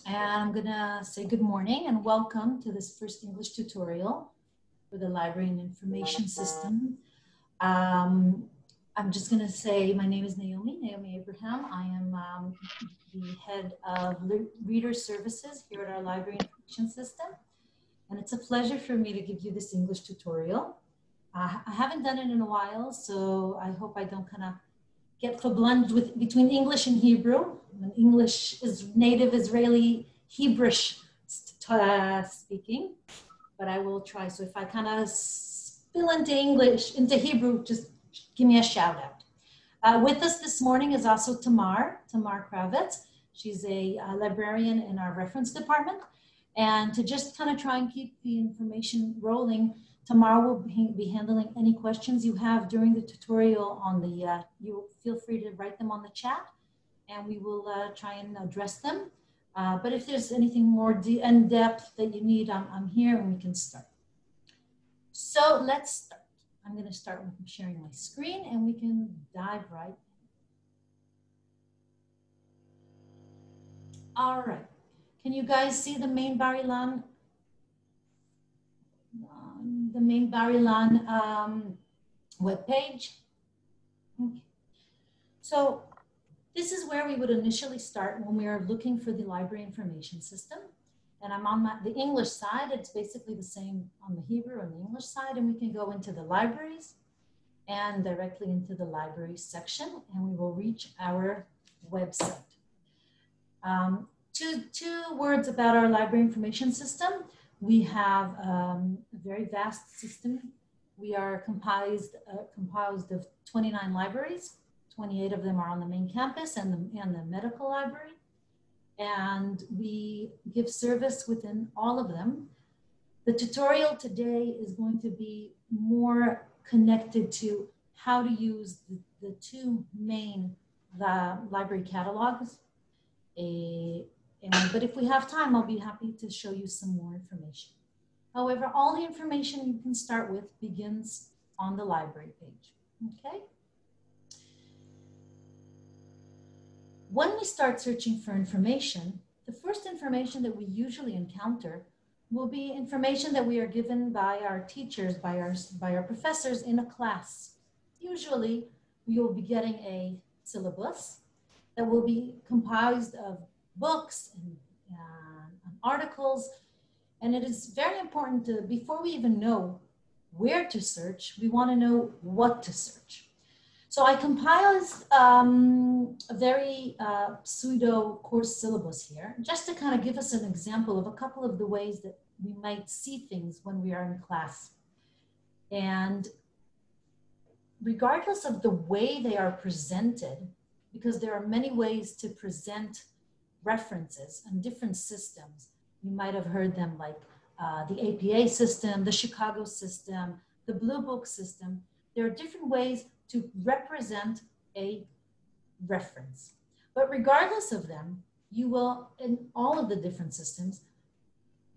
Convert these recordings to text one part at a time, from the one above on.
And I'm gonna say good morning and welcome to this first English tutorial for the Library and Information System. I'm just gonna say my name is Naomi Abraham. I am the head of Reader Services here at our Library and Information System. And it's a pleasure for me to give you this English tutorial. I haven't done it in a while, so I hope I don't kind of get verblend between English and Hebrew. English is native Israeli Hebrewish speaking, but I will try. So if I kind of spill into Hebrew, just give me a shout out. With us this morning is also Tamar Kravitz. She's a librarian in our reference department. And to just kind of try and keep the information rolling, Tamar will be handling any questions you have during the tutorial on the, you feel free to write them on the chat and we will try and address them. But if there's anything more in depth that you need, I'm here and we can start. So let's start. I'm gonna start with sharing my screen and we can dive right in. All right, can you guys see the main bar-Ilan? The main bar-Ilan webpage. Okay. So this is where we would initially start when we are looking for the library information system. And I'm on the English side. It's basically the same on the Hebrew and the English side. And we can go into the libraries and directly into the library section and we will reach our website. Two words about our library information system. We have a very vast system. We are composed of 29 libraries. 28 of them are on the main campus and the medical library. And we give service within all of them. The tutorial today is going to be more connected to how to use the two main library catalogs. But if we have time, I'll be happy to show you some more information. However, all the information you can start with begins on the library page, okay? When we start searching for information, the first information that we usually encounter will be information that we are given by our teachers, by our professors in a class. Usually, we will be getting a syllabus that will be composed of books and articles. And it is very important to, before we even know where to search, we want to know what to search. So I compiled a very pseudo course syllabus here, just to kind of give us an example of a couple of the ways that we might see things when we are in class. And regardless of the way they are presented, because there are many ways to present references and different systems. You might have heard them like the APA system, the Chicago system, the Blue Book system. There are different ways to represent a reference. But regardless of them, you will, in all of the different systems,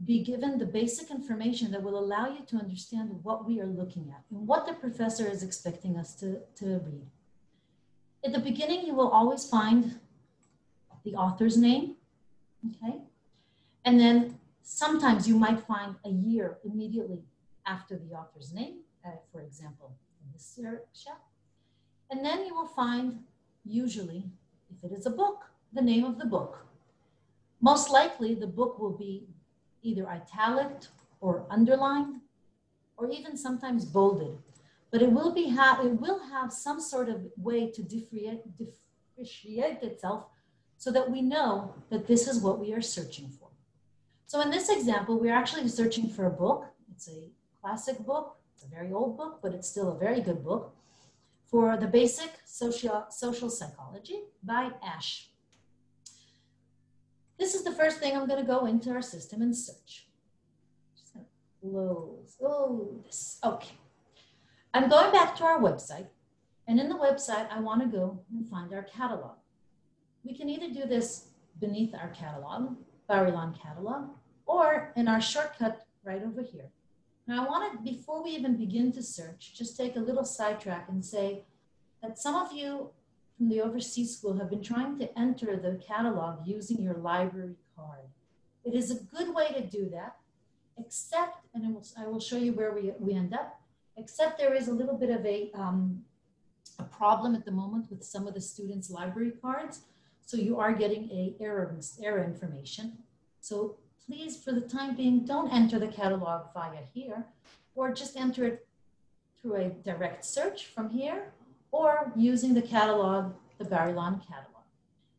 be given the basic information that will allow you to understand what we are looking at and what the professor is expecting us to read. At the beginning, you will always find the author's name, okay? And then sometimes you might find a year immediately after the author's name, for example, in this section. And then you will find, usually, if it is a book, the name of the book. Most likely, the book will be either italic or underlined, or even sometimes bolded. But it will have some sort of way to differentiate itself so that we know that this is what we are searching for. So in this example, we're actually searching for a book. It's a classic book. It's a very old book, but it's still a very good book for the basic social psychology by Ash. This is the first thing I'm going to go into our system and search. Just going to close this. Okay. I'm going back to our website, and in the website, I want to go and find our catalog. We can either do this beneath our catalog, bar-Ilan catalog, or in our shortcut right over here. Now I want to, before we even begin to search, just take a little sidetrack and say that some of you from the overseas school have been trying to enter the catalog using your library card. It is a good way to do that, except, and I will show you where we end up, except there is a little bit of a problem at the moment with some of the students' library cards. So you are getting a error information. So please, for the time being, don't enter the catalog via here, or just enter it through a direct search from here, or using the catalog, the bar-Ilan catalog.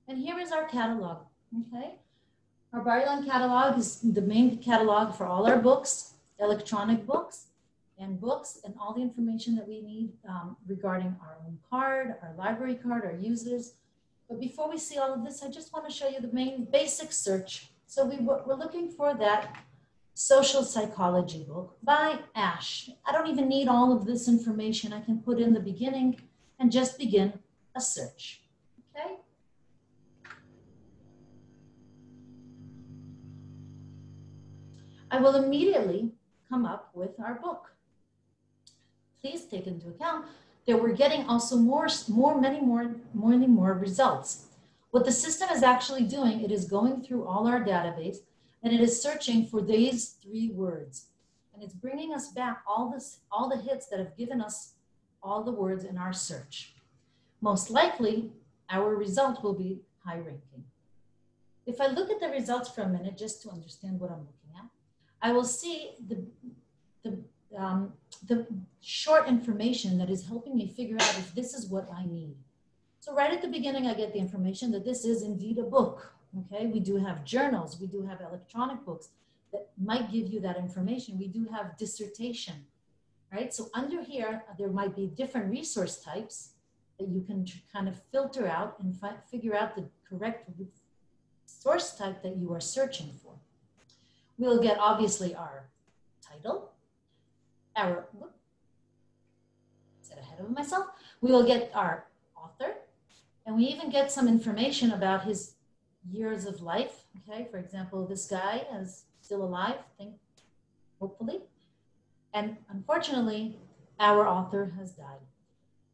And here is our catalog, okay? Our bar-Ilan catalog is the main catalog for all our books, electronic books, and all the information that we need regarding our own card, our library card, our users. But before we see all of this, I just want to show you the main basic search. So we're looking for that social psychology book by Ash. I don't even need all of this information. I can put in the beginning and just begin a search, okay? I will immediately come up with our book. Please take into account that we're getting also many more results. What the system is actually doing, it is going through all our database and it is searching for these 3 words. And it's bringing us back all the hits that have given us all the words in our search. Most likely, our result will be high ranking. If I look at the results for a minute, just to understand what I'm looking at, I will see the short information that is helping me figure out if this is what I need. So right at the beginning, I get the information that this is indeed a book, okay? We do have journals, we do have electronic books that might give you that information. We do have dissertation, right? So under here, there might be different resource types that you can kind of filter out and figure out the correct source type that you are searching for. We'll get obviously our title, we will get our author, and we even get some information about his years of life, okay? For example, this guy is still alive, hopefully. And unfortunately, our author has died.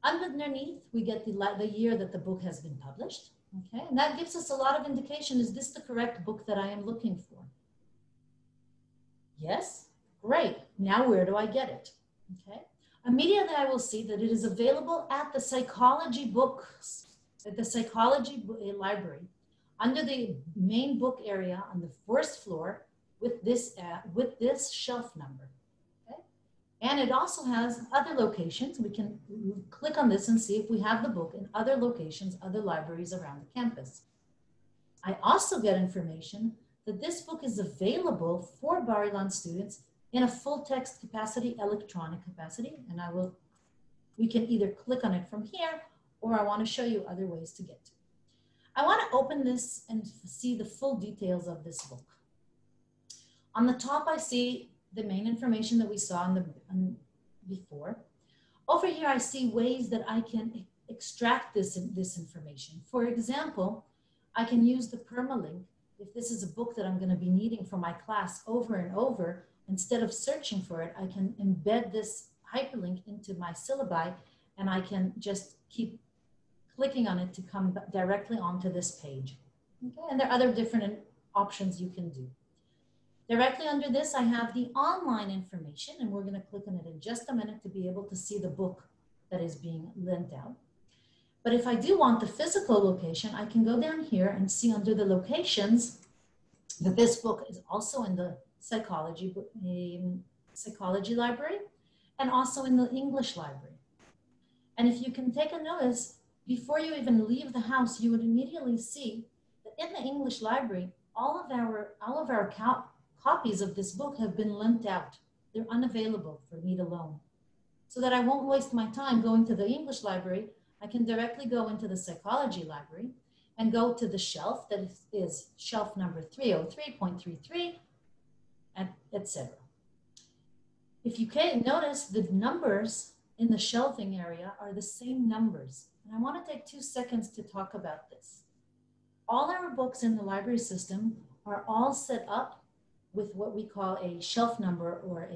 Underneath, we get the year that the book has been published, okay? And that gives us a lot of indication, is this the correct book that I am looking for? Yes, great. Now where do I get it? Okay. Immediately I will see that it is available at the psychology books, at the psychology library, under the main book area on the first floor with this shelf number. Okay. And it also has other locations. We can click on this and see if we have the book in other locations, other libraries around the campus. I also get information that this book is available for bar-Ilan students in a full text capacity, electronic capacity, and we can either click on it from here, or I want to show you other ways to get to it. I want to open this and see the full details of this book. On the top, I see the main information that we saw before. Over here, I see ways that I can extract this information. For example, I can use the permalink. If this is a book that I'm going to be needing for my class over and over, instead of searching for it, I can embed this hyperlink into my syllabi, and I can just keep clicking on it to come directly onto this page. Okay, and there are other different options you can do. Directly under this, I have the online information, and we're going to click on it in just a minute to be able to see the book that is being lent out. But if I do want the physical location, I can go down here and see under the locations that this book is also in the psychology library and also in the English library. And if you can take a notice, before you even leave the house, you would immediately see that in the English library, all of our copies of this book have been lent out. They're unavailable for me to loan. So that I won't waste my time going to the English library, I can directly go into the psychology library and go to the shelf that is shelf number 303.33, etc. If you can notice, the numbers in the shelving area are the same numbers. And I want to take 2 seconds to talk about this. All our books in the library system are all set up with what we call a shelf number or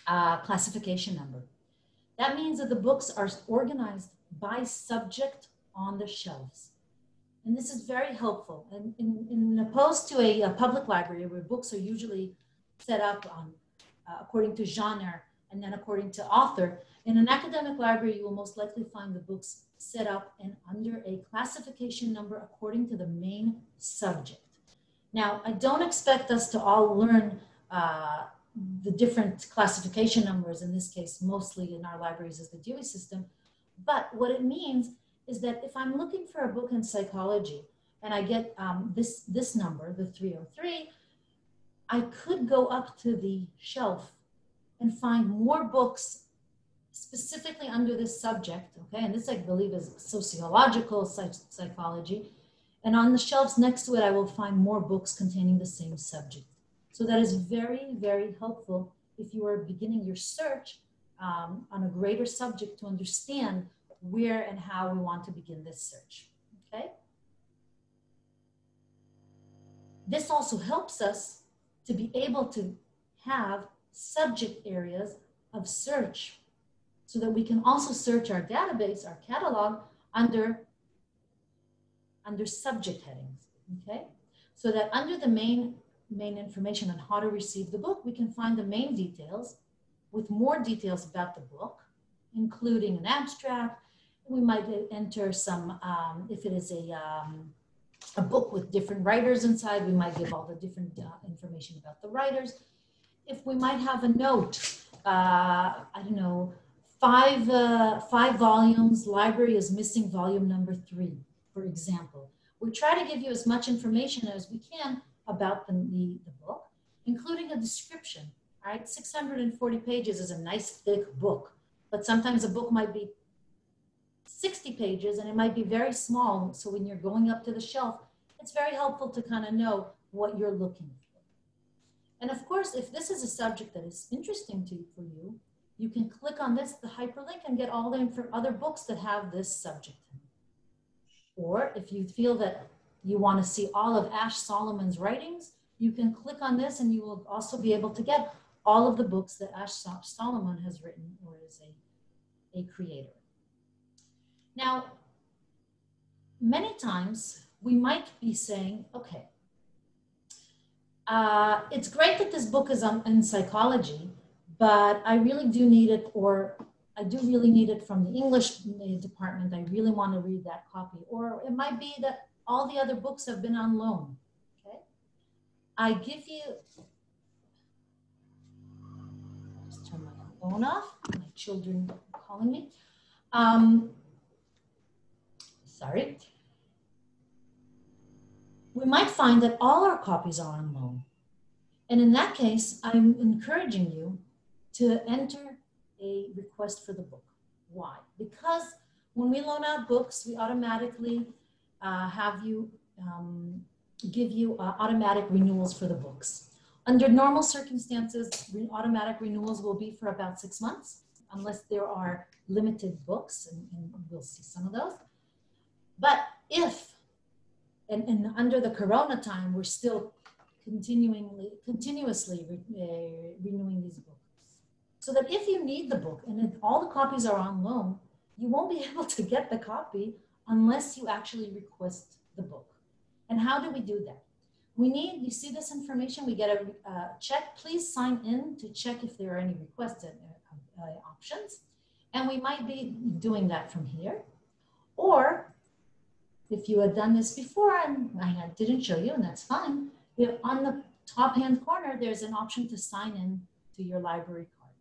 a classification number. That means that the books are organized by subject on the shelves. And this is very helpful. And in opposed to a public library where books are usually set up on, according to genre and then according to author, in an academic library, you will most likely find the books set up and under a classification number according to the main subject. Now, I don't expect us to all learn the different classification numbers. In this case, mostly in our libraries is the Dewey system. But what it means is that if I'm looking for a book in psychology and I get this number, the 303, I could go up to the shelf and find more books specifically under this subject, okay? And this I believe is sociological psychology. And on the shelves next to it, I will find more books containing the same subject. So that is very, very helpful if you are beginning your search on a greater subject to understand where and how we want to begin this search, okay? This also helps us to be able to have subject areas of search so that we can also search our database, our catalog, under subject headings, okay? So that under the main information on how to receive the book, we can find the main details with more details about the book, including an abstract. We might enter some, if it is a book with different writers inside, we might give all the different information about the writers. If we might have a note, I don't know, five volumes, library is missing volume number 3, for example. We try to give you as much information as we can about the book, including a description, right? 640 pages is a nice thick book, but sometimes a book might be 60 pages and it might be very small. So when you're going up to the shelf, it's very helpful to kind of know what you're looking for. And of course, if this is a subject that is interesting for you, you can click on this, the hyperlink, and get all the other books that have this subject. Or if you feel that you want to see all of Ash Solomon's writings, you can click on this and you will also be able to get all of the books that Ash Solomon has written or is a creator. Now, many times we might be saying, okay, it's great that this book is in psychology, but I really do need it, or I do really need it from the English department. I really want to read that copy. Or it might be that all the other books have been on loan, okay? I give you, just turn my phone off, my children are calling me. Sorry. We might find that all our copies are on loan. And in that case, I'm encouraging you to enter a request for the book. Why? Because when we loan out books, we automatically give you automatic renewals for the books. Under normal circumstances, automatic renewals will be for about 6 months, unless there are limited books, and we'll see some of those. But if, and under the Corona time, we're still continuously renewing these books. So that if you need the book and if all the copies are on loan, you won't be able to get the copy unless you actually request the book. And how do we do that? We need, you see this information, we get a check. Please sign in to check if there are any requested options. And we might be doing that from here. Or if you had done this before and I didn't show you, and that's fine, on the top hand corner, there's an option to sign in to your library card.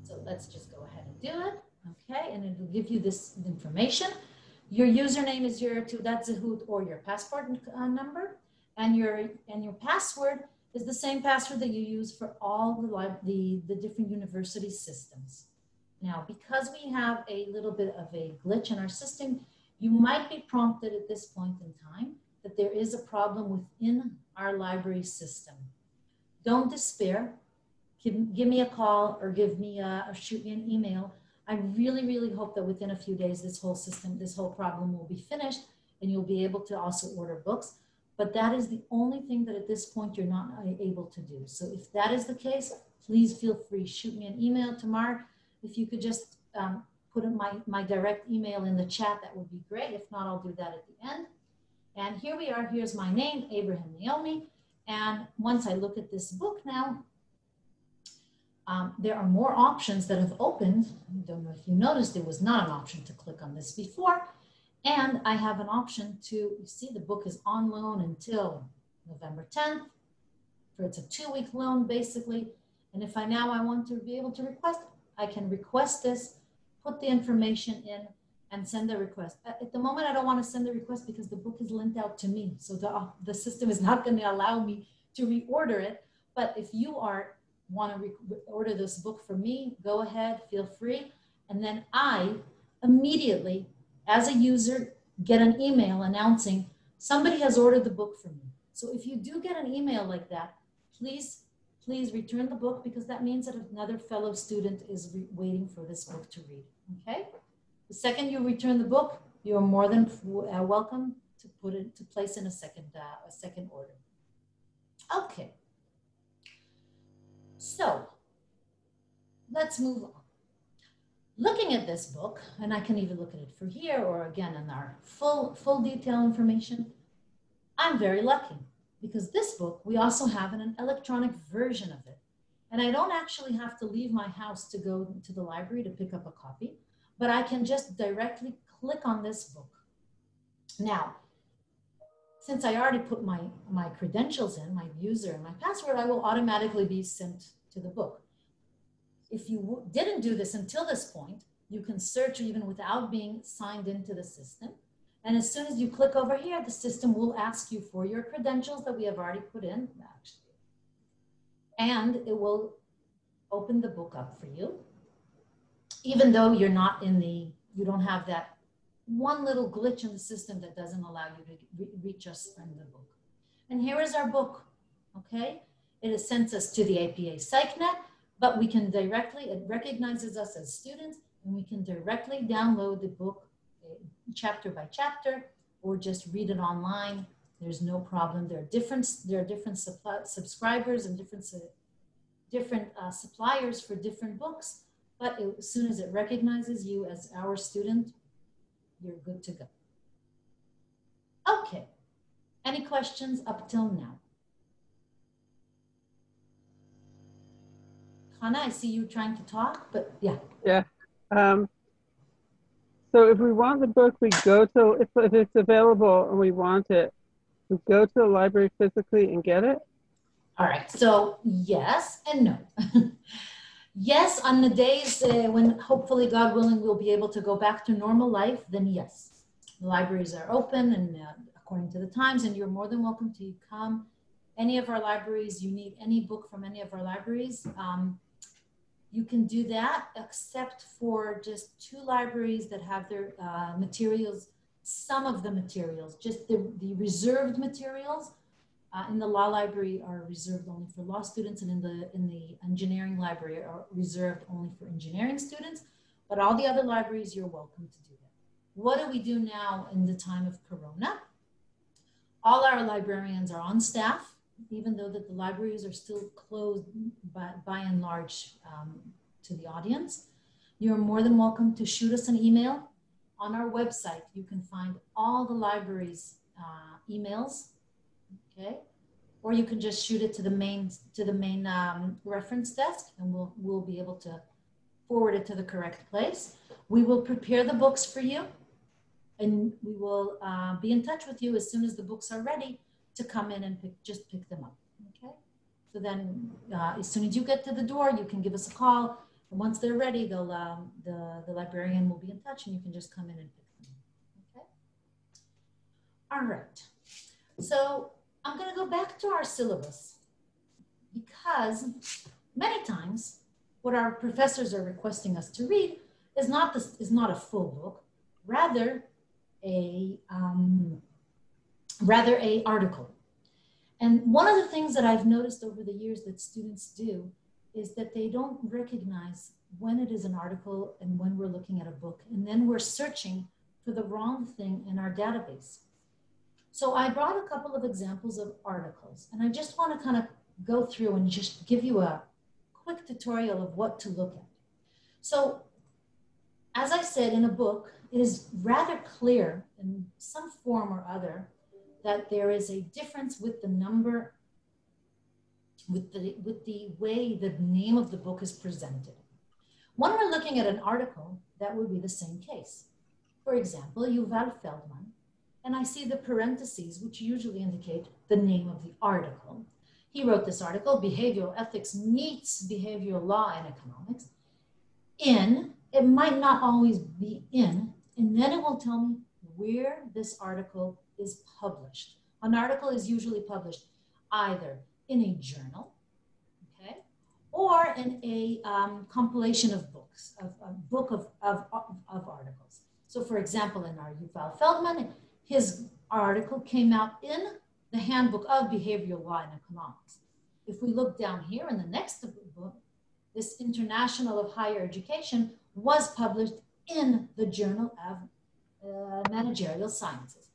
So let's just go ahead and do it. Okay, and it will give you this information. Your username is your Teudat Zehut or your passport number, and your password is the same password that you use for all the different university systems. Now, because we have a little bit of a glitch in our system, you might be prompted at this point in time that there is a problem within our library system. Don't despair. Give me a call or shoot me an email. I really, really hope that within a few days, this whole problem will be finished and you'll be able to also order books. But that is the only thing that at this point you're not able to do. So if that is the case, please feel free, shoot me an email to Mark. If you could just put in my direct email in the chat, that would be great. If not, I'll do that at the end. And here we are. Here's my name, Abraham Naomi. And once I look at this book now, there are more options that have opened. I don't know if you noticed, there was not an option to click on this before. And I have an option to, you see the book is on loan until November 10th. It's a 2-week loan basically. And if I want to be able to request, I can request this, put the information in and send the request. At the moment, I don't want to send the request because the book is lent out to me. So the system is not going to allow me to reorder it. But if you want to order this book for me, go ahead, feel free. And then I immediately, as a user, get an email announcing somebody has ordered the book for me. So if you do get an email like that, please return the book, because that means that another fellow student is waiting for this book to read, okay? The second you return the book, you're more than welcome to place in a second order. Okay. So let's move on. Looking at this book, and I can even look at it for here or again in our full detail information, I'm very lucky because this book, we also have an electronic version of it. And I don't actually have to leave my house to go to the library to pick up a copy, but I can just directly click on this book. Now, since I already put my credentials in, my user and my password, I will automatically be sent to the book. If you didn't do this until this point, you can search even without being signed into the system. And as soon as you click over here, the system will ask you for your credentials that we have already put in, actually. And it will open the book up for you. Even though you're not you don't have that one little glitch in the system that doesn't allow you to reach us in the book. And here is our book, okay? It sends us to the APA PsycNet, but we can directly, it recognizes us as students, and we can directly download the book chapter by chapter, or just read it online. There's no problem. There are different subscribers and different suppliers for different books, but as soon as it recognizes you as our student, you're good to go. Okay, any questions up till now? Hannah, I see you trying to talk, but yeah. Yeah. So if we want the book, we go to, if it's available and we want it, we go to the library physically and get it? All right, so yes and no. Yes, on the days when hopefully, God willing, we'll be able to go back to normal life, then yes. The libraries are open and according to the times, and you're more than welcome to come. Any of our libraries, you need any book from any of our libraries, you can do that, except for just 2 libraries that have their materials, some of the materials, just the reserved materials in the law library are reserved only for law students, and in the engineering library are reserved only for engineering students. But all the other libraries, you're welcome to do that. What do we do now in the time of Corona? All our librarians are on staff, even though that the libraries are still closed by and large to the audience. You're more than welcome to shoot us an email. On our website, you can find all the libraries' emails, okay? Or you can just shoot it to the main reference desk, and we'll be able to forward it to the correct place. We will prepare the books for you, and we will be in touch with you as soon as the books are ready to come in and just pick them up, okay? So then as soon as you get to the door, you can give us a call, and once they're ready, the librarian will be in touch and you can just come in and pick them up, okay? All right, so I'm gonna go back to our syllabus because many times what our professors are requesting us to read is not a full book, rather a article. And one of the things that I've noticed over the years that students do is that they don't recognize when it is an article and when we're looking at a book, and then we're searching for the wrong thing in our database. So I brought a couple of examples of articles, and I just want to kind of go through and just give you a quick tutorial of what to look at. So as I said, in a book, it is rather clear in some form or other that there is a difference with the number, with the way the name of the book is presented. When we're looking at an article, that would be the same case. For example, Yuval Feldman, and I see the parentheses, which usually indicate the name of the article. He wrote this article, Behavioral Ethics Meets Behavioral Law and Economics. It might not always be in, and then it will tell me where this article is published. An article is usually published either in a journal, okay, or in a compilation of books, a book of articles. So for example, in our Yuval Feldman, his article came out in the Handbook of Behavioral Law and Economics. If we look down here in the next book, this International of Higher Education was published in the Journal of Managerial Sciences.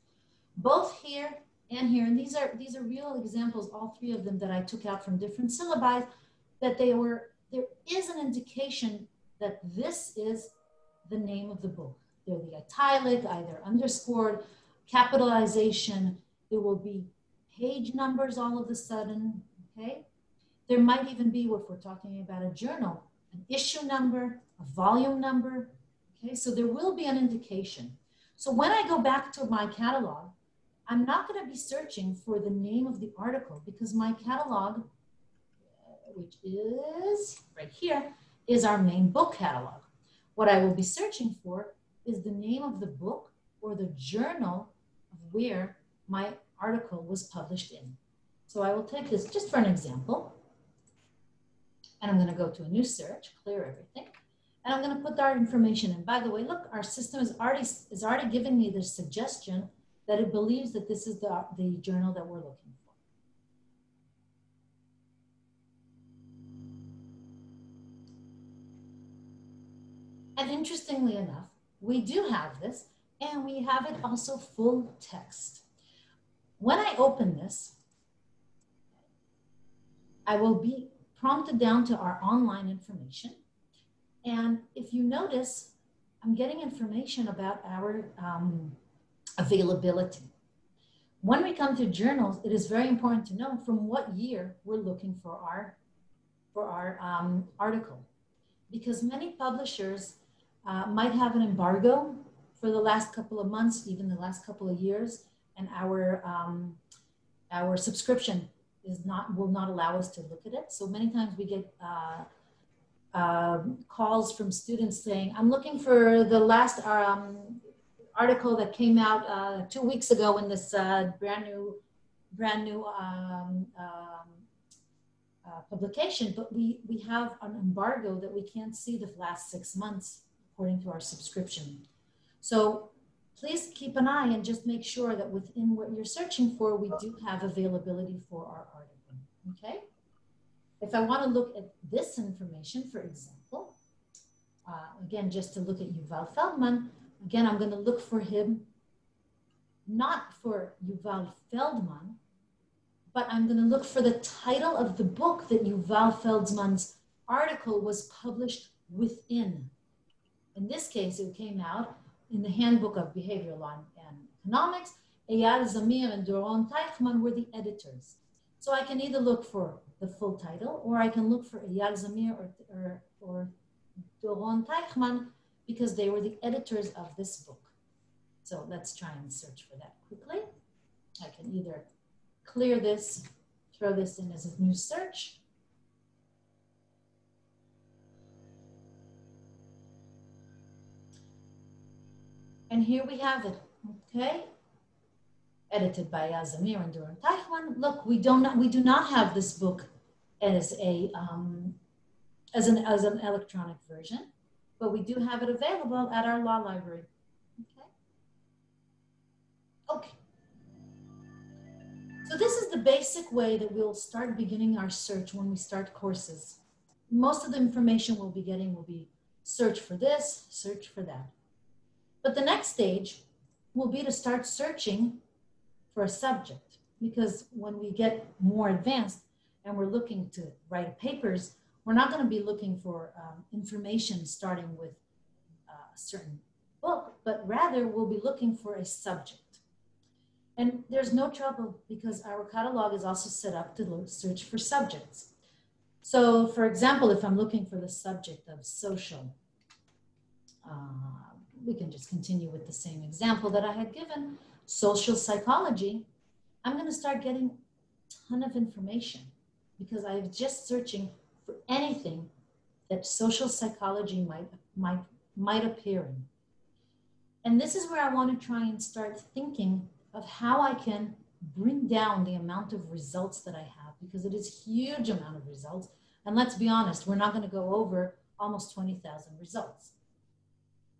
Both here and here, and these are real examples, all three of them that I took out from different syllabi, that there is an indication that this is the name of the book. They're the italic, either underscored, capitalization. There will be page numbers all of a sudden, okay? There might even be, if we're talking about a journal, an issue number, a volume number, okay? So there will be an indication. So when I go back to my catalog, I'm not going to be searching for the name of the article because my catalog, which is right here, is our main book catalog. What I will be searching for is the name of the book or the journal of where my article was published in. So I will take this just for an example, and I'm going to go to a new search, clear everything, and I'm going to put our information in. By the way, look, our system is already giving me the suggestion that it believes that this is the journal that we're looking for. And interestingly enough, we do have this, and we have it also full text. When I open this, I will be prompted down to our online information. And if you notice, I'm getting information about our availability. When we come to journals, it is very important to know from what year we're looking for our article, because many publishers might have an embargo for the last couple of months, even the last couple of years, and our subscription will not allow us to look at it. So many times we get calls from students saying, I'm looking for the last article that came out 2 weeks ago in this brand new publication, but we have an embargo that we can't see the last 6 months according to our subscription. So please keep an eye and just make sure that within what you're searching for, we do have availability for our article, okay? If I want to look at this information, for example, again, just to look at Yuval Feldman, again, I'm going to look for him, not for Yuval Feldman, but I'm going to look for the title of the book that Yuval Feldman's article was published within. In this case, it came out in the Handbook of Behavioral Law and Economics. Eyal Zamir and Doron Teichmann were the editors. So I can either look for the full title, or I can look for Eyal Zamir or Doron Teichmann, because they were the editors of this book. So let's try and search for that quickly. I can either clear this, throw this in as a new search. And here we have it, okay? Edited by Zamir and Doron Teichmann. Look, we do not have this book as an electronic version, but we do have it available at our law library. Okay. So this is the basic way that we'll start beginning our search when we start courses. Most of the information we'll be getting will be search for this, search for that. But the next stage will be to start searching for a subject, because when we get more advanced and we're looking to write papers, we're not going to be looking for information starting with certain book, but rather we'll be looking for a subject. And there's no trouble because our catalog is also set up to search for subjects. So for example, if I'm looking for the subject of social, we can just continue with the same example that I had given, social psychology, I'm going to start getting a ton of information because I'm just searching for anything that social psychology might appear in. And this is where I want to try and start thinking of how I can bring down the amount of results that I have, because it is a huge amount of results. And let's be honest, we're not going to go over almost 20,000 results.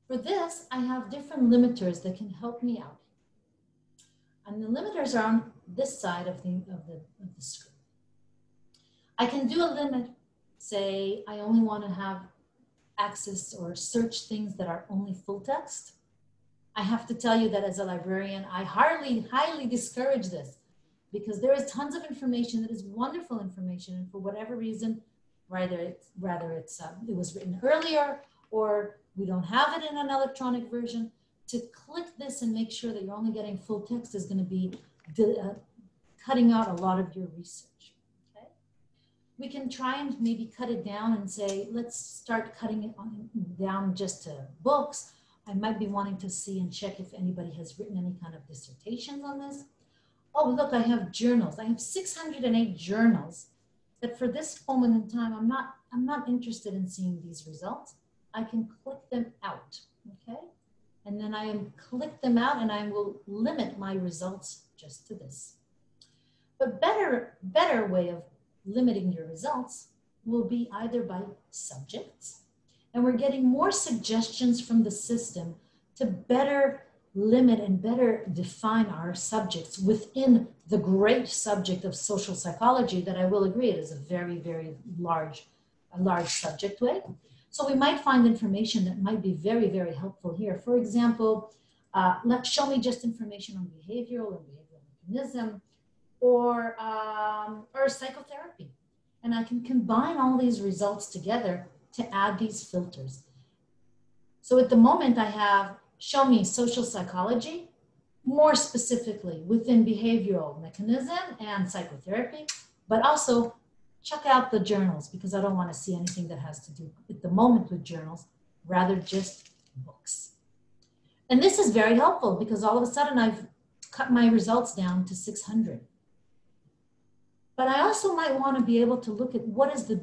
For this, I have different limiters that can help me out. And the limiters are on this side of the screen. I can do a limit, say I only want to have access or search things that are only full text. I have to tell you that as a librarian, I highly discourage this because there is tons of information that is wonderful information, and for whatever reason, whether it was written earlier or we don't have it in an electronic version, to click this and make sure that you're only getting full text is going to be cutting out a lot of your research. Okay? We can try and maybe cut it down and say, let's start cutting it down just to books. I might be wanting to see and check if anybody has written any kind of dissertations on this. Oh, look, I have journals. I have 608 journals that for this moment in time, I'm not interested in seeing these results. I can click them out, okay? And then I click them out and I will limit my results just to this. But better way of limiting your results will be either by subjects, and we're getting more suggestions from the system to better limit and better define our subjects within the great subject of social psychology that I will agree it is a very, very large subject weight. So we might find information that might be very, very helpful here. For example, show me just information on behavioral mechanism or psychotherapy. And I can combine all these results together to add these filters. So at the moment I have show me social psychology, more specifically within behavioral mechanism and psychotherapy, but also check out the journals because I don't want to see anything that has to do at the moment with journals, rather just books. And this is very helpful because all of a sudden I've cut my results down to 600. But I also might want to be able to look at what is the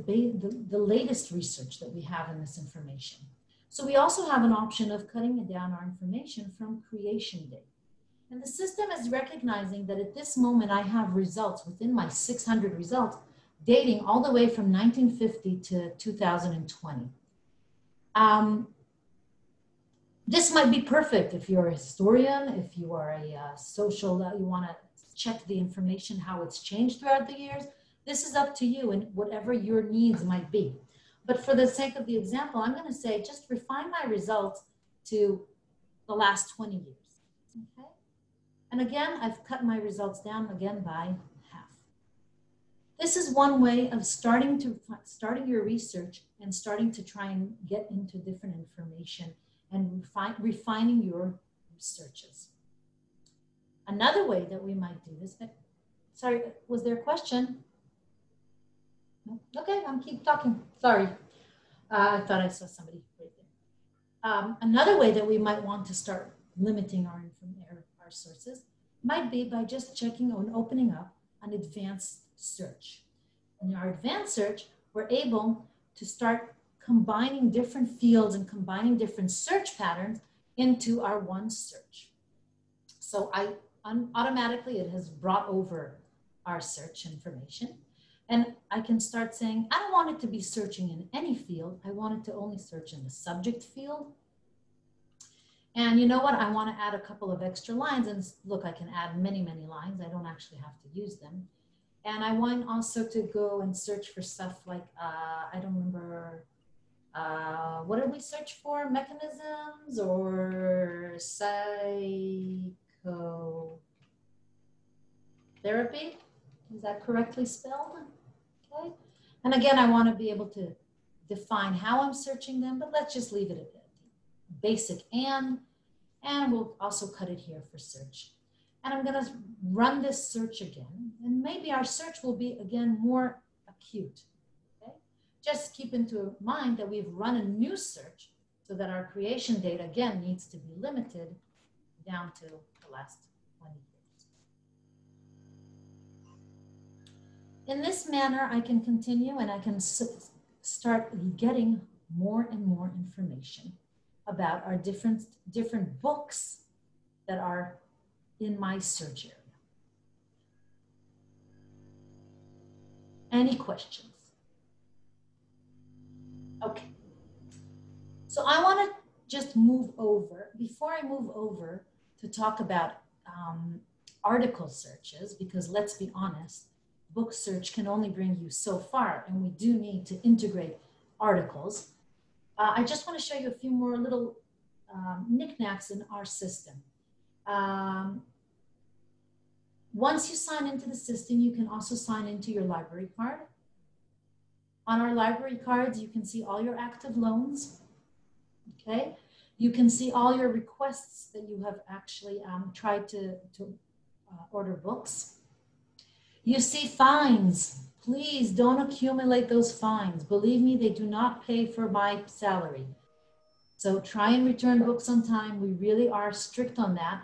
latest research that we have in this information. So we also have an option of cutting down our information from creation date. And the system is recognizing that at this moment I have results within my 600 results dating all the way from 1950 to 2020. This might be perfect if you're a historian, if you are a you want to check the information, how it's changed throughout the years. This is up to you and whatever your needs might be. But for the sake of the example, I'm going to say just refine my results to the last 20 years. Okay? And again, I've cut my results down again by half. This is one way of starting your research and starting to try and get into different information and refining your researches. Another way that we might do this, sorry, was there a question? No? Okay, I'm keep talking, sorry. I thought I saw somebody right there. Another way that we might want to start limiting our sources might be by just checking on opening up an advanced search. In our advanced search, we're able to start combining different fields and combining different search patterns into our one search. So automatically it has brought over our search information. And I can start saying, I don't want it to be searching in any field. I want it to only search in the subject field. And you know what? I want to add a couple of extra lines. And look, I can add many, many lines. I don't actually have to use them. And I want also to go and search for stuff like, I don't remember, what did we search for? Mechanisms or psychotherapy? Is that correctly spelled? Okay. And again, I want to be able to define how I'm searching them, but let's just leave it at that. basic and we'll also cut it here for search. And I'm gonna run this search again, and maybe our search will be again more acute, okay? Just keep into mind that we've run a new search so that our creation date again needs to be limited down to the last 20 years. In this manner, I can continue and I can start getting more and more information about our different books that are in my search area. Any questions? Okay. So I want to just move over, before I move over to talk about article searches, because let's be honest, book search can only bring you so far, and we do need to integrate articles. I just want to show you a few more little knickknacks in our system. Once you sign into the system, you can also sign into your library card. On our library cards, you can see all your active loans, okay? You can see all your requests that you have actually tried to order books. You see fines. Please don't accumulate those fines. Believe me, they do not pay for my salary. So try and return books on time. We really are strict on that.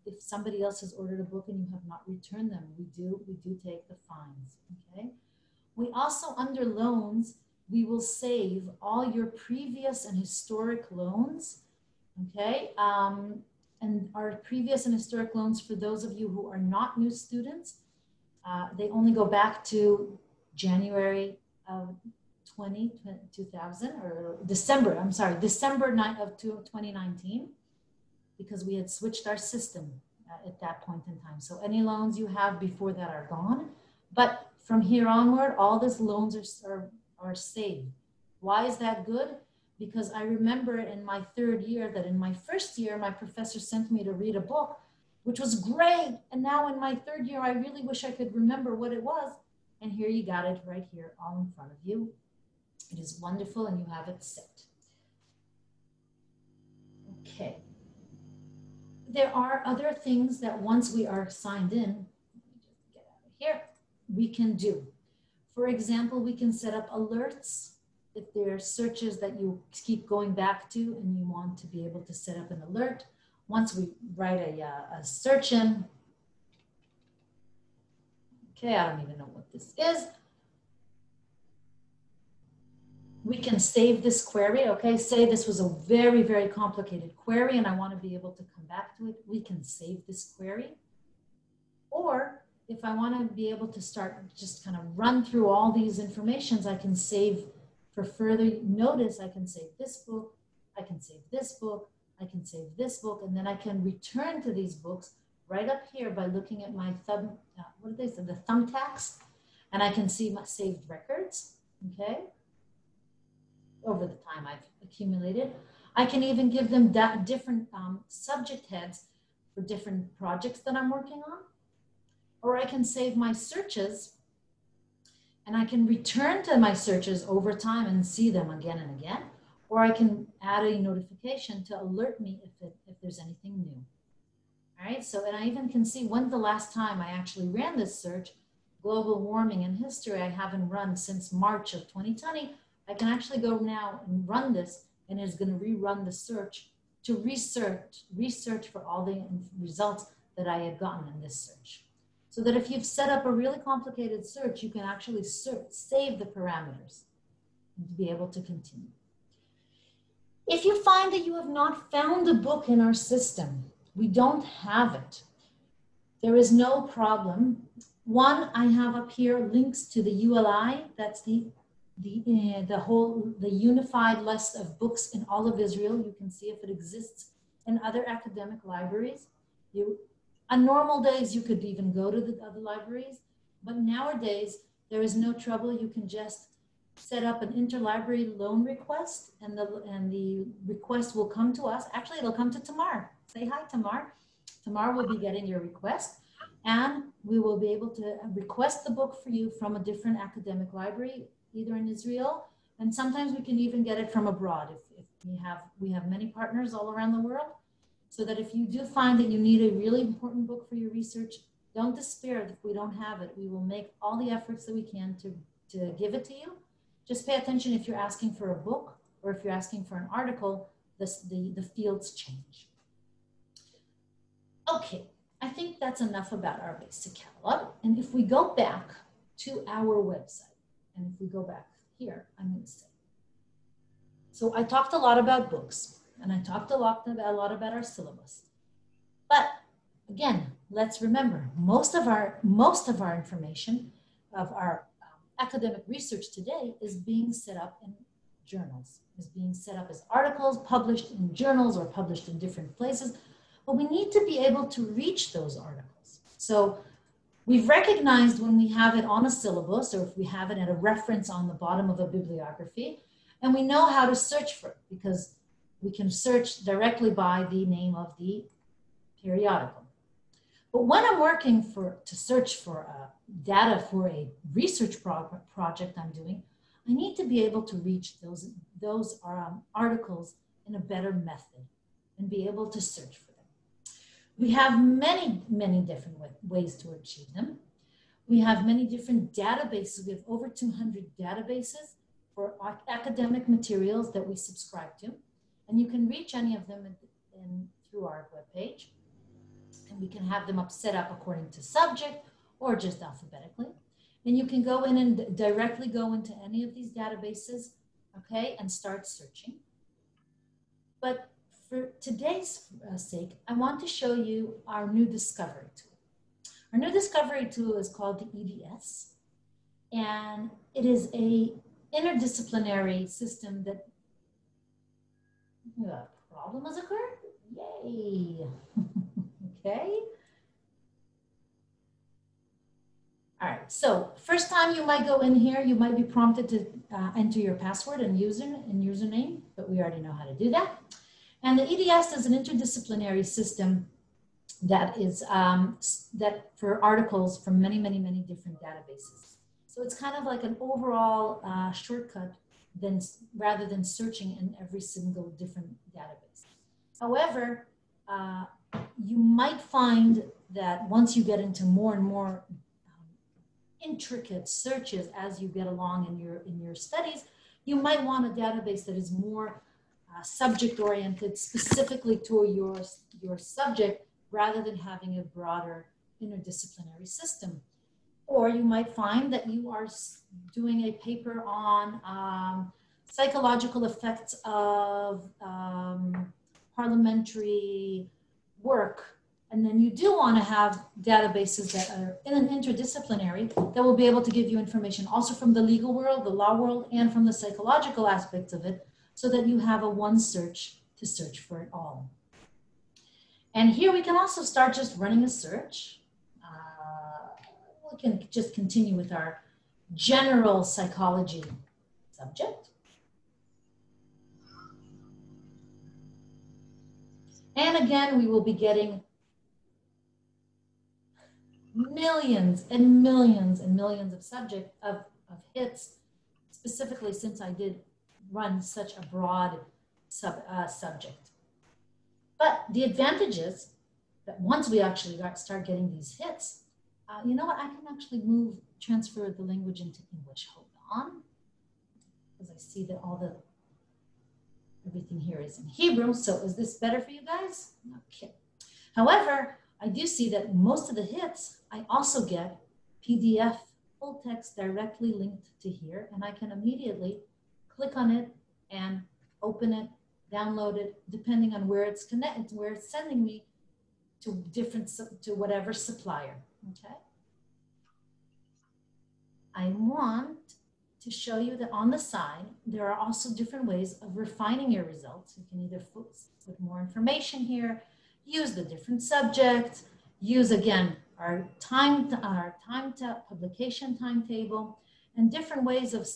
If somebody else has ordered a book and you have not returned them, we do take the fines, okay? We also, under loans, we will save all your previous and historic loans, okay? And our previous and historic loans, for those of you who are not new students, they only go back to January of 2000, or December, I'm sorry, December of 2019, because we had switched our system at that point in time. So any loans you have before that are gone. But from here onward, all these loans are saved. Why is that good? Because I remember in my third year that in my first year, my professor sent me to read a book, which was great. And now in my third year, I really wish I could remember what it was. And here you got it right here, all in front of you. It is wonderful, and you have it set. Okay. There are other things that once we are signed in, let me just get out of here, we can do. For example, we can set up alerts if there are searches that you keep going back to and you want to be able to set up an alert. Once we write a search in, okay, I don't even know what this is. We can save this query, okay? Say this was a very, very complicated query and I want to be able to come back to it. We can save this query. Or if I want to be able to start just kind of run through all these informations, I can save for further notice. I can save this book, I can save this book, I can save this book, and then I can return to these books right up here by looking at my thumb, what do they say, the thumbtacks, and I can see my saved records, okay? Over the time I've accumulated. I can even give them different subject heads for different projects that I'm working on. Or I can save my searches and I can return to my searches over time and see them again and again. Or I can add a notification to alert me if there's anything new. All right, so, and I even can see when's the last time I actually ran this search. Global warming and history I haven't run since March of 2020. I can actually go now and run this, and it's going to rerun the search to research for all the results that I had gotten in this search. So that if you've set up a really complicated search, you can actually save the parameters and to be able to continue. If you find that you have not found a book in our system, we don't have it, there is no problem. One, I have up here links to the ULI, that's the unified list of books in all of Israel. You can see if it exists in other academic libraries. On normal days, you could even go to the other libraries, but nowadays, there is no trouble. You can just set up an interlibrary loan request, and the request will come to us. Actually, it'll come to Tamar. Say hi, Tamar. Tamar will be getting your request, and we will be able to request the book for you from a different academic library, either in Israel, and sometimes we can even get it from abroad. If We have many partners all around the world, so that if you do find that you need a really important book for your research, don't despair if we don't have it. We will make all the efforts that we can to give it to you. Just pay attention if you're asking for a book or if you're asking for an article, the fields change. Okay, I think that's enough about our basic catalog. And if we go back to our website, and if we go back here, I'm going to say, so I talked a lot about books, and I talked a lot about our syllabus. But again, let's remember, most of our information of our academic research today is being set up in journals, is being set up as articles published in journals or published in different places. But we need to be able to reach those articles. So we've recognized when we have it on a syllabus, or if we have it at a reference on the bottom of a bibliography, and we know how to search for it because we can search directly by the name of the periodical. But when I'm working to search for data for a research project I'm doing, I need to be able to reach those articles in a better method and be able to search for them. We have many, many different ways to achieve them. We have many different databases. We have over 200 databases for academic materials that we subscribe to. And you can reach any of them through our webpage. And we can have them set up according to subject or just alphabetically. And you can go in and directly go into any of these databases, okay, and start searching. But for today's sake, I want to show you our new discovery tool. Our new discovery tool is called the EDS, and it is a interdisciplinary system that a problem has occurred. Yay! Okay. All right, so first time you might go in here, you might be prompted to enter your password and username, but we already know how to do that. And the EDS is an interdisciplinary system that is that for articles from many, many, many different databases. So it's kind of like an overall shortcut rather than searching in every single different database. However, you might find that once you get into more and more intricate searches as you get along in your studies, you might want a database that is more subject oriented specifically to your subject rather than having a broader interdisciplinary system. Or you might find that you are doing a paper on psychological effects of parliamentary work. And then you do want to have databases that are in an interdisciplinary that will be able to give you information also from the legal world, the law world, and from the psychological aspects of it, so that you have a one search to search for it all. And here we can also start just running a search. We can just continue with our general psychology subject. And again, we will be getting millions and millions and millions of hits, specifically since I did run such a broad subject. But the advantage is that once we actually start getting these hits, you know what, I can actually transfer the language into English. Hold on, because I see that everything here is in Hebrew. So is this better for you guys? Okay. However, I do see that most of the hits, I also get PDF full text directly linked to here, and I can immediately click on it and open it, download it, depending on where it's connected, where it's sending me to whatever supplier, okay? I want to show you that on the side, there are also different ways of refining your results. You can either put more information here, use the different subject, use again our publication timetable, and different ways of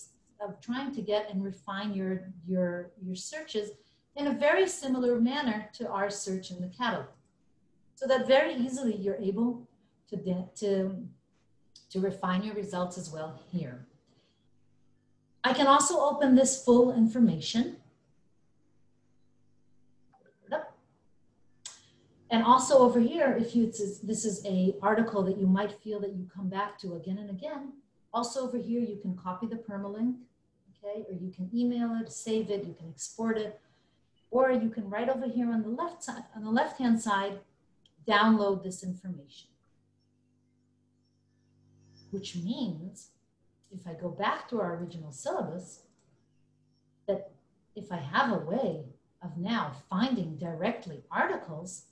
trying to get and refine your searches in a very similar manner to our search in the catalog. So that very easily you're able to refine your results as well here. I can also open this full information And also over here, if this is an article that you might feel that you come back to again and again, also over here, you can copy the permalink, okay? Or you can email it, save it, you can export it, or you can right over here on the left side, on the left-hand side, download this information. Which means, if I go back to our original syllabus, that if I have a way of now finding directly articles,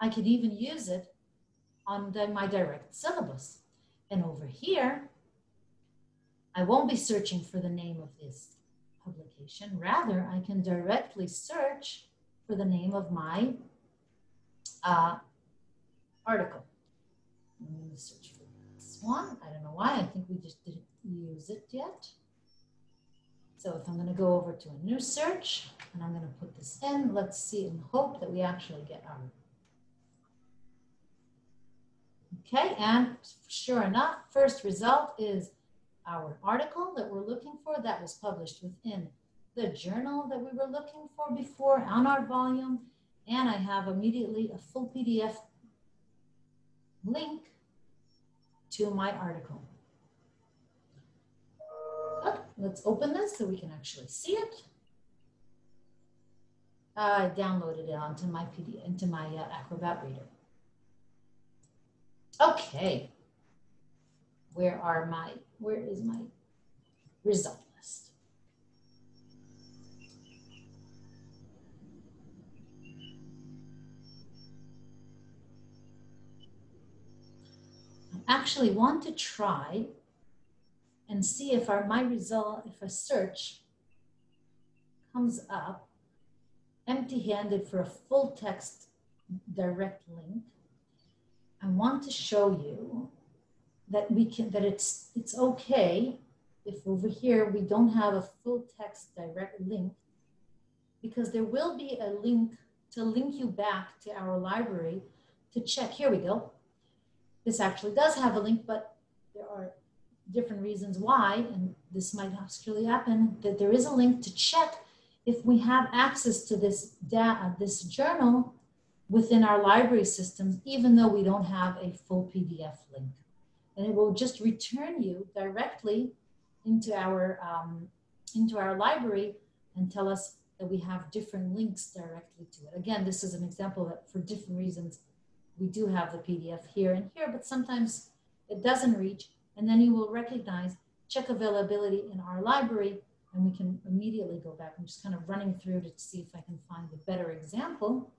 I could even use it on my direct syllabus. And over here, I won't be searching for the name of this publication. Rather, I can directly search for the name of my article. I'm going to search for this one. I don't know why. I think we just didn't use it yet. So if I'm going to go over to a new search, and I'm going to put this in, let's see and hope that we actually get our. Okay, and sure enough, first result is our article that we're looking for that was published within the journal that we were looking for before on our volume. And I have immediately a full PDF link to my article. Oh, let's open this so we can actually see it. I downloaded it onto my PDF, into my Acrobat Reader. Okay, where is my result list? I actually want to try and see if my result, if a search comes up empty-handed for a full text direct link. I want to show you that it's okay if over here we don't have a full text direct link, because there will be a link to link you back to our library to check. Here we go. This actually does have a link, but there are different reasons why, and this might actually happen, that there is a link to check if we have access to this this journal within our library systems, even though we don't have a full PDF link. And it will just return you directly into our library and tell us that we have different links directly to it. Again, this is an example that for different reasons, we do have the PDF here and here, but sometimes it doesn't reach. And then you will recognize check availability in our library, and we can immediately go back. I'm just kind of running through to see if I can find a better example,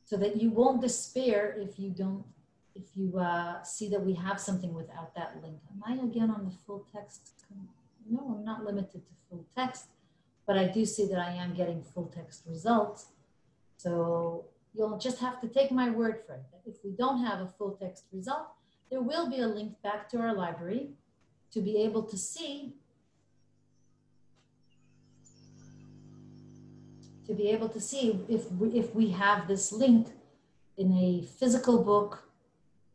so that you won't despair if you see that we have something without that link. Am I again on the full text? No, I'm not limited to full text, but I do see that I am getting full text results. So you'll just have to take my word for it. That if we don't have a full text result, there will be a link back to our library to be able to see if we have this link in a physical book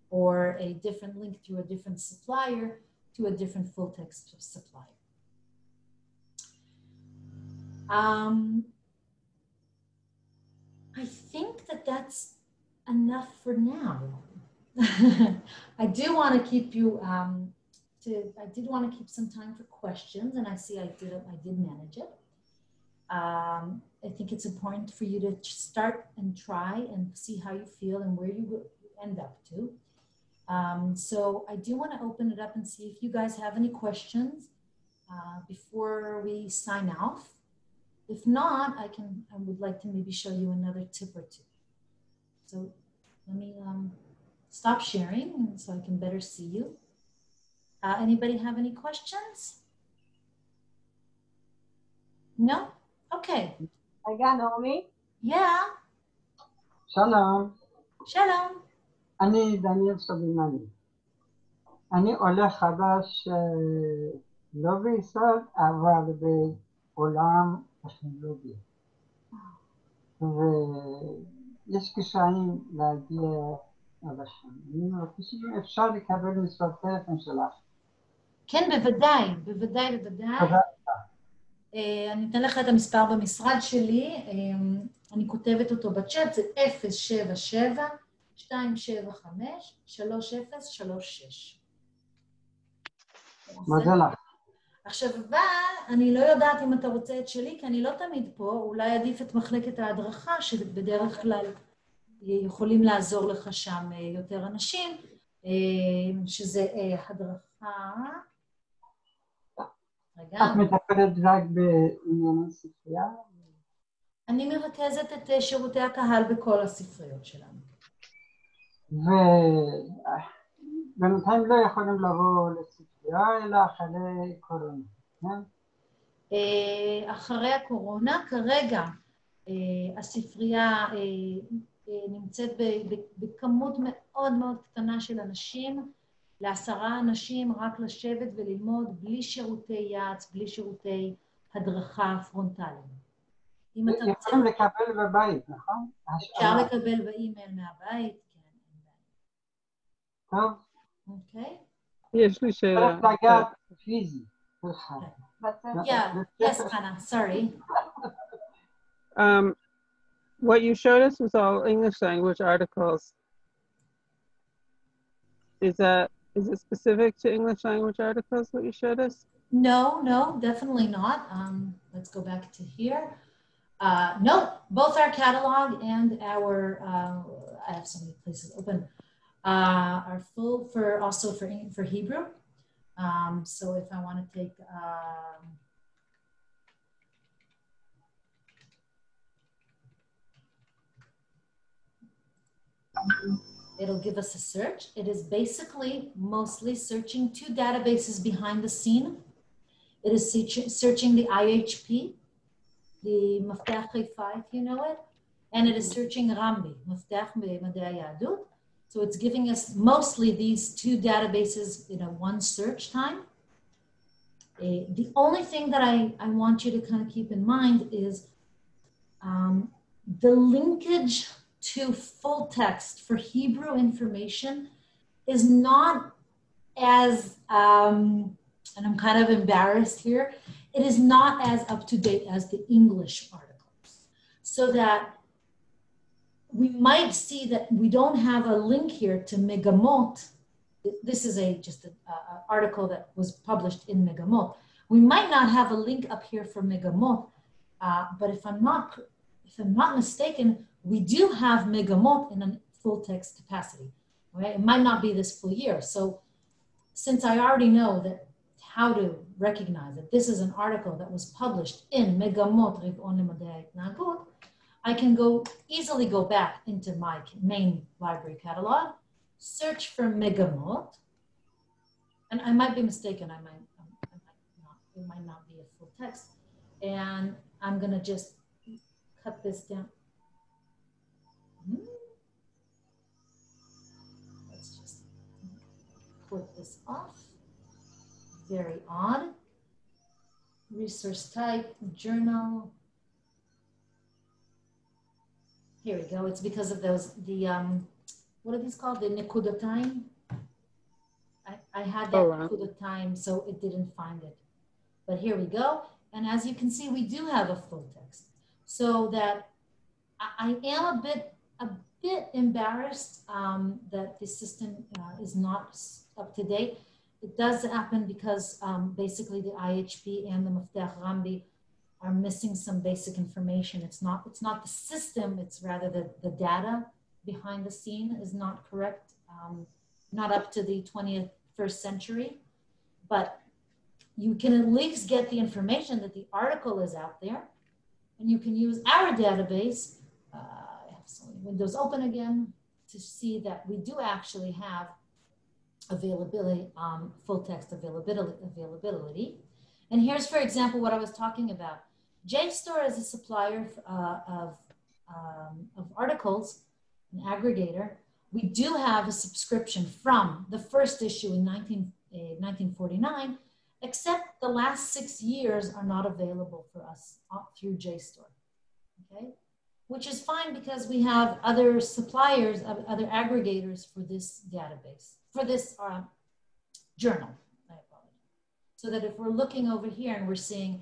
or a different link through a different supplier to a different full text supplier. I think that that's enough for now. I do want to keep you I did want to keep some time for questions, and I see I did manage it. I think it's important for you to start and try and see how you feel and where you end up to. So I do want to open it up and see if you guys have any questions before we sign off. If not, I would like to maybe show you another tip or two. So let me stop sharing so I can better see you. Anybody have any questions? No? Okay. רגע, נעמי? Yeah. שלום. שלום. אני דניאל סובימני. אני עולה חדש לא בישראל, אבל בעולם הטכנולוגי. ויש קשיים להגיע לשם. אני מבקש אם אפשר לקבל מספר טלפון שלך. כן, בוודאי, בוודאי. אני אתן לך את המספר במשרד שלי. אני כותבת אותו בצ'אט, זה 077-275-3036. מודה לך. עכשיו, אבל אני לא יודעת אם אתה רוצה את שלי, כי אני לא תמיד פה, אולי עדיף את מחלקת ההדרכה, שבדרך כלל יכולים לעזור לך שם יותר אנשים, שזה הדרכה... רגע. את מטפלת רק בענייני ספרייה? אני מרכזת את שירותי הקהל בכל הספריות שלנו. ובינתיים לא יכולים לבוא לספרייה, אלא אחרי קורונה, כן? אחרי הקורונה, כרגע הספרייה נמצאת בכמות מאוד מאוד קטנה של אנשים, ל10 אנשים רק לשבת וללמוד בלי שירותי יעץ, בלי שירותי הדרכה פרונטליים. יכולים לקבל בבית, נכון? אפשר לקבל באימייל מהבית, כן. טוב. אוקיי. יש לי שאלה. צריך לגעת פיזי. Yeah, yes, Hannah, sorry. What you showed us was all English language articles. Is it specific to English language articles, what you showed us? No, definitely not. Let's go back to here. No, both our catalog and our, I have so many places open, are full for Hebrew. So if I want to take, it'll give us a search. It is basically mostly searching 2 databases behind the scene. It is searching the IHP, the מפתח חיפה, if you know it, and it is searching Rambi, מפתח במדעי היהדות. So it's giving us mostly these 2 databases in a one search time. The only thing that I want you to kind of keep in mind is the linkage to full text for Hebrew information is not as, and I'm kind of embarrassed here, it is not as up to date as the English articles. So that we might see that we don't have a link here to Megamot. This is just an article that was published in Megamot. We might not have a link up here for Megamot, but if I'm not mistaken, we do have Megamot in a full text capacity, right? It might not be this full year. So since I already know that how to recognize that this is an article that was published in Megamot Riv'on Limudei Nagut, I can easily go back into my main library catalog, search for Megamot, and I might be mistaken, it might not be a full text, and I'm gonna just cut this down. Let's just put this off. Very odd. Resource type, journal. Here we go. It's because of those, what are these called? The Nekudotaim. I had that Nekudotaim, so it didn't find it. But here we go. And as you can see, we do have a full text. So that I am a bit embarrassed that the system is not up to date. It does happen because basically the IHP and the Mafteach Rambi are missing some basic information. It's not the system, it's rather the data behind the scene is not correct, not up to the 21st century, but you can at least get the information that the article is out there, and you can use our database, I have so many windows open again, to see that we do actually have availability, full text availability. And here's, for example, what I was talking about. JSTOR is a supplier of articles, an aggregator. We do have a subscription from the first issue in 1949, except the last 6 years are not available for us through JSTOR, okay? Which is fine because we have other suppliers, other aggregators for this database, for this journal, I apologize. So that if we're looking over here and we're seeing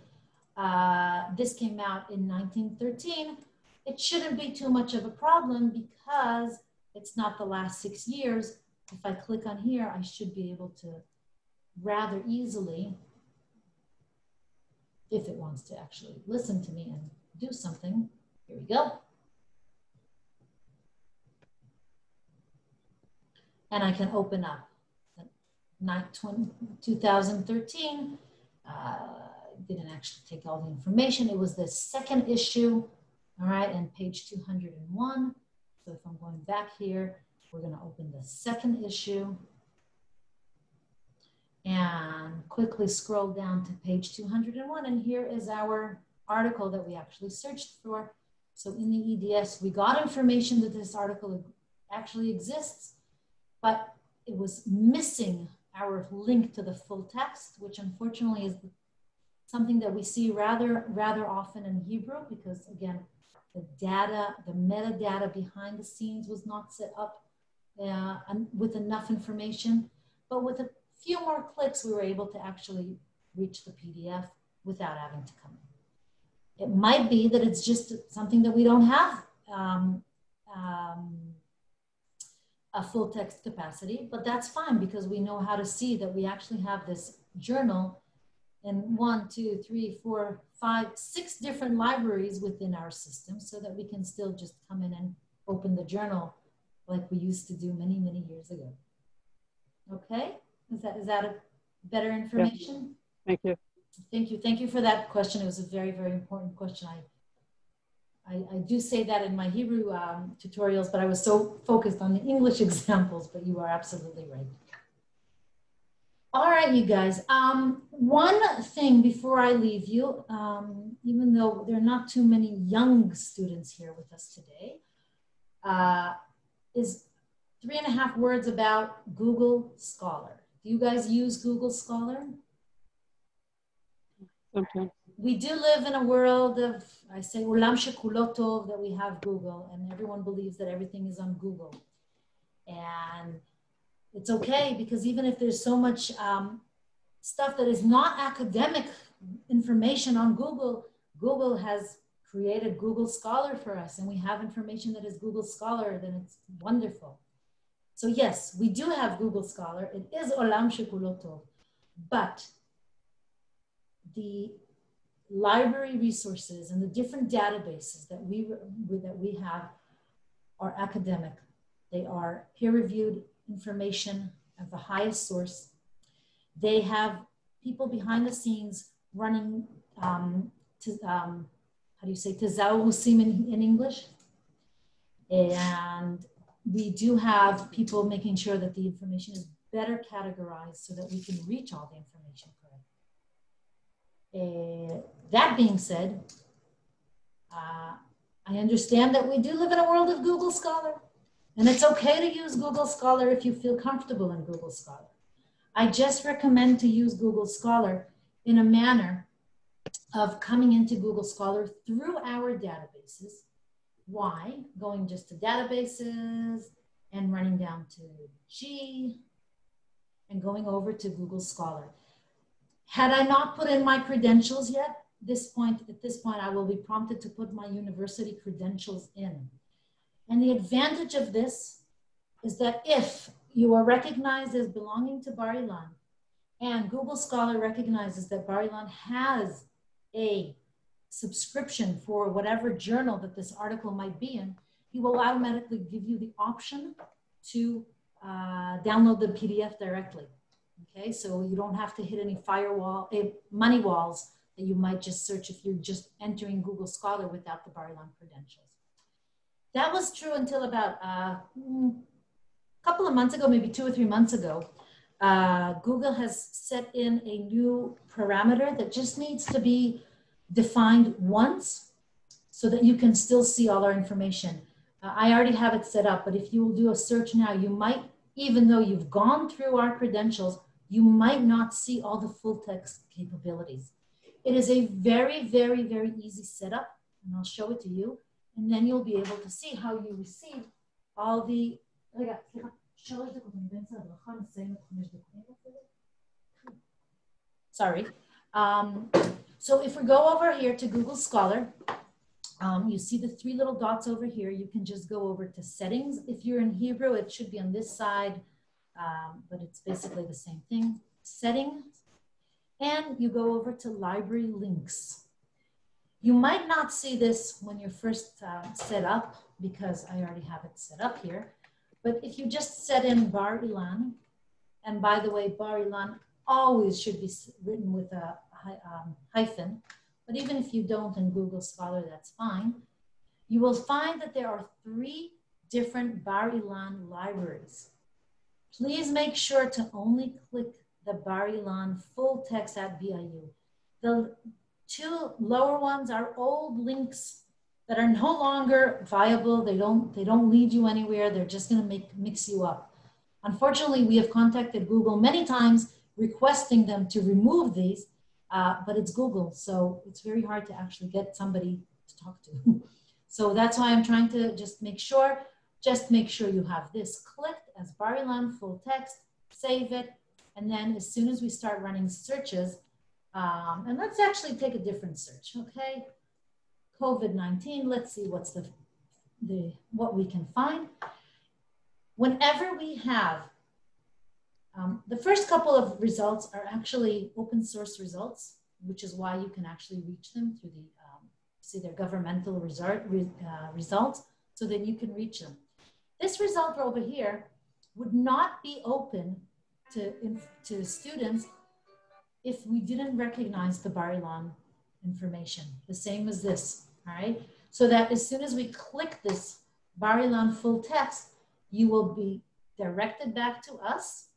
this came out in 1913, it shouldn't be too much of a problem because it's not the last 6 years. If I click on here, I should be able to rather easily, if it wants to actually listen to me and do something, here we go. And I can open up 2013. Didn't actually take all the information. It was the second issue, all right, and page 201. So if I'm going back here, we're going to open the second issue and quickly scroll down to page 201. And here is our article that we actually searched for. So in the EDS, we got information that this article actually exists, but it was missing our link to the full text, which unfortunately is something that we see rather often in Hebrew, because again, the data, the metadata behind the scenes was not set up with enough information. But with a few more clicks, we were able to actually reach the PDF without having to come in. It might be that it's just something that we don't have a full text capacity, but that's fine because we know how to see that we actually have this journal in 1, 2, 3, 4, 5, 6 different libraries within our system so that we can still just come in and open the journal like we used to do many, many years ago. Okay, is that a better information? Yeah. Thank you. Thank you. Thank you for that question. It was a very, very important question. I do say that in my Hebrew tutorials, but I was so focused on the English examples, but you are absolutely right. All right, you guys. One thing before I leave you, even though there are not too many young students here with us today, is 3.5 words about Google Scholar. Do you guys use Google Scholar? Okay. We do live in a world of, I say, Ulam shekulo tov, that we have Google, and everyone believes that everything is on Google. And it's okay, because even if there's so much stuff that is not academic information on Google, Google has created Google Scholar for us, and we have information that is Google Scholar, then it's wonderful. So yes, we do have Google Scholar. It is Olam shekulo tov, but the library resources and the different databases that we have are academic. They are peer-reviewed information of the highest source. They have people behind the scenes running, how do you say, tezaurusim in English? And we do have people making sure that the information is better categorized so that we can reach all the information correctly. That being said, I understand that we do live in a world of Google Scholar, and it's okay to use Google Scholar if you feel comfortable in Google Scholar. I just recommend to use Google Scholar in a manner of coming into Google Scholar through our databases. Why? Going just to databases and running down to G and going over to Google Scholar. Had I not put in my credentials yet, at this point, I will be prompted to put my university credentials in. And the advantage of this is that if you are recognized as belonging to bar-Ilan and Google Scholar recognizes that bar-Ilan has a subscription for whatever journal that this article might be in, he will automatically give you the option to download the PDF directly. Okay, so you don't have to hit any money walls that you might just search if you're just entering Google Scholar without the bar-Ilan credentials. That was true until about a couple of months ago, maybe 2 or 3 months ago. Google has set in a new parameter that just needs to be defined once so that you can still see all our information. I already have it set up, but if you will do a search now, you might, even though you've gone through our credentials, you might not see all the full text capabilities. It is a very, very, very easy setup, and I'll show it to you. And then you'll be able to see how you receive all the, sorry. So if we go over here to Google Scholar, You see the 3 little dots over here. You can just go over to settings. If you're in Hebrew, it should be on this side, but it's basically the same thing. Settings, and you go over to library links. You might not see this when you're first set up because I already have it set up here. But if you just set in bar-Ilan, and by the way, bar-Ilan always should be written with a hyphen, but even if you don't in Google Scholar, that's fine. You will find that there are 3 different bar-Ilan libraries. Please make sure to only click the bar-Ilan full text at BIU. The 2 lower ones are old links that are no longer viable. They don't lead you anywhere. They're just gonna mix you up. Unfortunately, we have contacted Google many times requesting them to remove these, but it's Google, so it's very hard to actually get somebody to talk to. So that's why I'm trying to just make sure you have this clicked as bar-Ilan full text, save it, and then as soon as we start running searches, and let's actually take a different search, okay? COVID-19, let's see what's what we can find. Whenever we have, the first couple of results are actually open source results, which is why you can actually reach them through the, see their governmental results, so that you can reach them. This result over here would not be open to students if we didn't recognize the bar-Ilan information, the same as this, all right? So that as soon as we click this bar-Ilan full text, you will be directed back to us.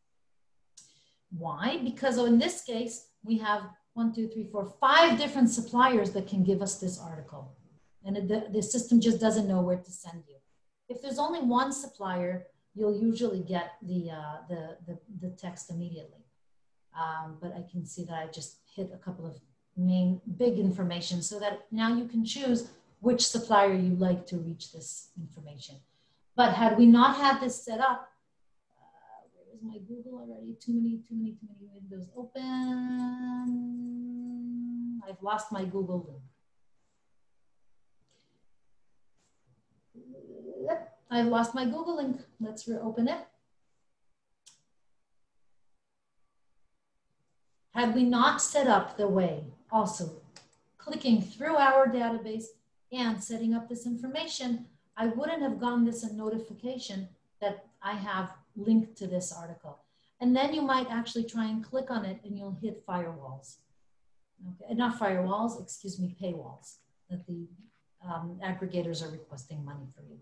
Why? Because in this case, we have 1, 2, 3, 4, 5 different suppliers that can give us this article. And the system just doesn't know where to send you. If there's only one supplier, you'll usually get the text immediately. But I can see that I just hit a couple of main big information so that now you can choose which supplier you like to reach this information. But had we not had this set up, where is my Google already? Too many windows open. I've lost my Google link. I've lost my Google link. Let's reopen it. Had we not set up the way, also clicking through our database and setting up this information, I wouldn't have gotten this a notification that I have linked to this article. And then you might actually try and click on it and you'll hit firewalls. Okay, not firewalls, excuse me, paywalls that the aggregators are requesting money for you.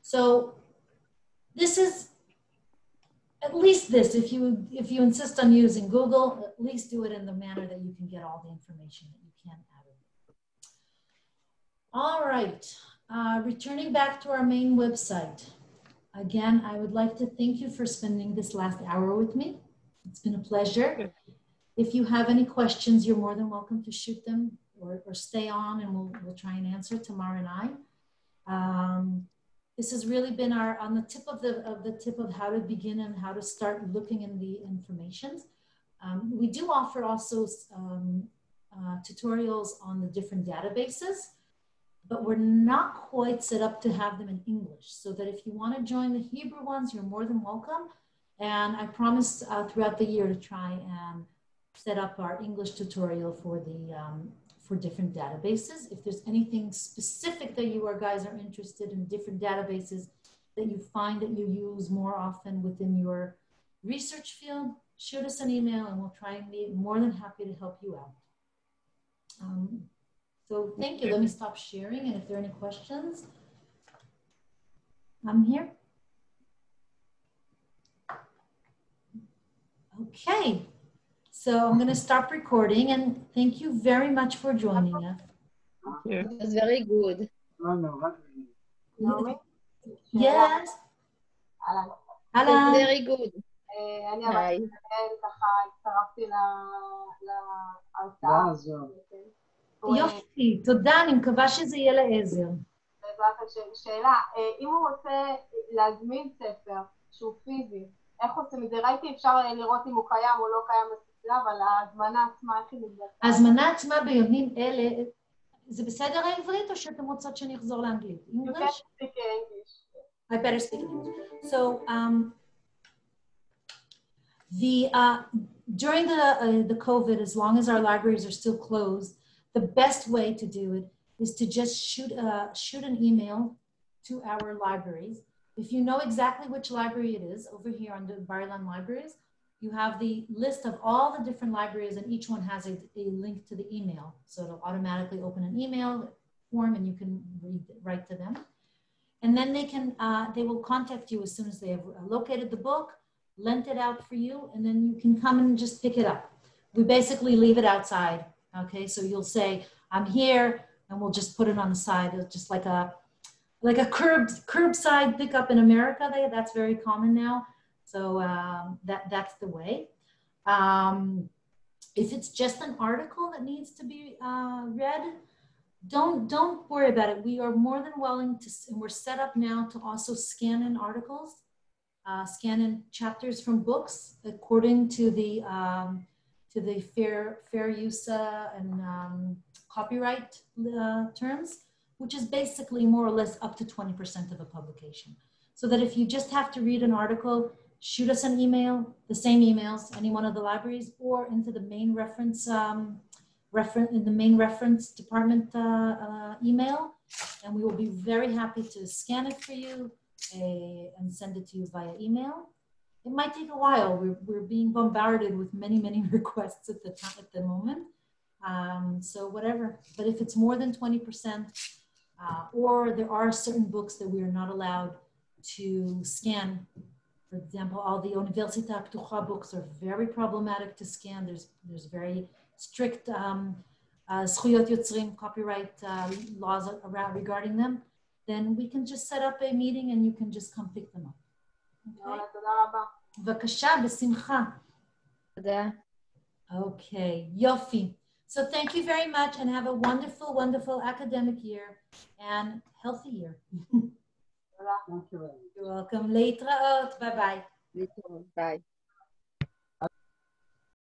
So this is, at least this, if you insist on using Google, at least do it in the manner that you can get all the information that you can out of it. All right, returning back to our main website. Again, I would like to thank you for spending this last hour with me. It's been a pleasure. If you have any questions, you're more than welcome to shoot them or stay on and we'll try and answer Tamar and I. This has really been on the tip of how to begin and how to start looking in the information. We do offer also tutorials on the different databases, but we're not quite set up to have them in English. So that if you want to join the Hebrew ones, you're more than welcome. And I promise throughout the year to try and set up our English tutorial for the for different databases. If there's anything specific that you guys are interested in, different databases that you find that you use more often within your research field, shoot us an email and we'll try and be more than happy to help you out. So thank you. Let me stop sharing, and if there are any questions, I'm here. Okay. So I'm going to stop recording, and thank you very much for joining us. Yeah. It was very good. Yes. It was very good. אני היי. אבל ככה הצטרפתי להרצאה. יופי, תודה, אני מקווה שזה יהיה לעזר. בעזרת השם. שאלה, אם הוא רוצה להזמין ספר שהוא פיזי, איך עושים את זה? ראיתי אפשר לראות אם הוא קיים או לא קיים בספרייה, אבל ההזמנה עצמה, איך היא מתבצעת? ההזמנה עצמה בימים אלה, זה בסדר העברית או שאתם רוצות שאני אחזור לאנגלית? You can English? speak English. I better speak English. So during the COVID, as long as our libraries are still closed, the best way to do it is to just shoot an email to our libraries. If you know exactly which library it is, over here on the bar-Ilan libraries, you have the list of all the different libraries and each one has a link to the email. So it'll automatically open an email form and you can write to them. And then they will contact you as soon as they have located the book, lent it out for you, and then you can come and just pick it up. We basically leave it outside, okay? So you'll say, I'm here, and we'll just put it on the side, just like a curbside pickup in America. That's very common now. So that's the way. If it's just an article that needs to be read, don't worry about it. We are more than willing to, and we're set up now to also scan in articles, scan in chapters from books according to the fair use and copyright terms, which is basically more or less up to 20% of a publication. So that if you just have to read an article, shoot us an email, the same emails, any one of the libraries, or into the main reference in the main reference department email, and we will be very happy to scan it for you and send it to you via email. It might take a while. We're being bombarded with many requests at the moment. So whatever, but if it's more than 20%, or there are certain books that we are not allowed to scan. For example, all the Università Ptucha books are very problematic to scan. There's very strict zchuyot yotzrim, copyright laws regarding them. Then we can just set up a meeting and you can just come pick them up. Okay? תודה רבה. בבקשה, בשמחה. תודה. Okay, יופי. So thank you very much and have a wonderful academic year and healthy year. תודה. Thank you. You're welcome. להתראות. Bye bye. ביי.